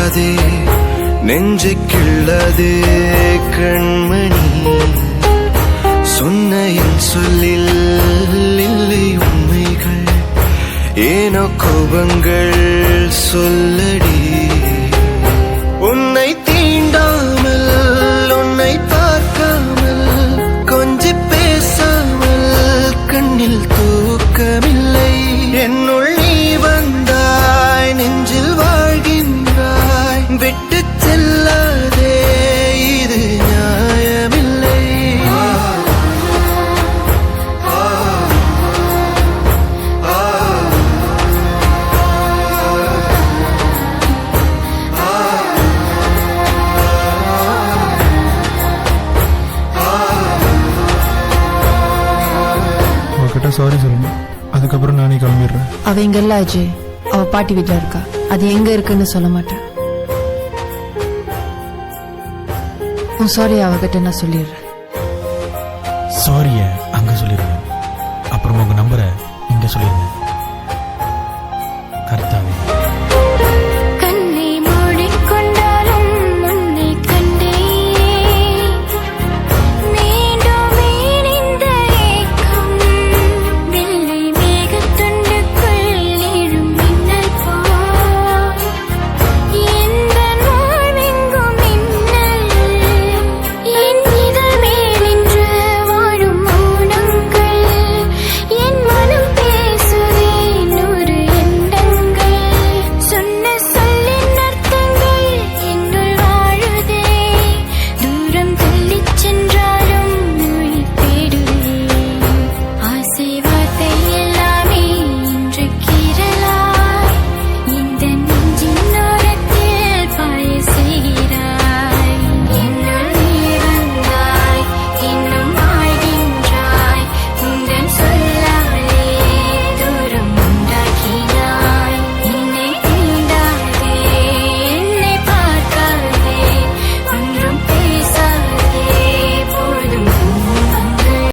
கிள்ளாதே நெஞ்சை கிள்ளாதே கண்மணி, சொன்ன என் சொல்லில் இல்லை உண்மைகள், ஏனோ கோபங்கள் சொல்லடி. உன்னை தீண்டாமல் உன்னை பார்க்காமல் கொஞ்சி பேசாமல் கண்ணில் தூக்கமில்லை. என்னுள் நீ வந்தாய், நெஞ்சில் வாழ்கின்றாய், விட்டு செல்லாதே இது நியாயமில்லை. அவகிட்ட சாரி சொல்லணும், அதுக்கப்புறம் நானே கிளம்பிடுறேன். அவ இங்க இல்ல அஜய், அவ பாட்டி வீட்டுல இருக்கா. அது எங்க இருக்குன்னு சொல்ல மாட்டேன். உன் சாரி அவகிட்ட நான் சொல்லிடுறேன். சாரிய அங்க சொல்லிடுறேன், அப்புறம் உங்க நம்பரை இங்க சொல்லிடுங்க.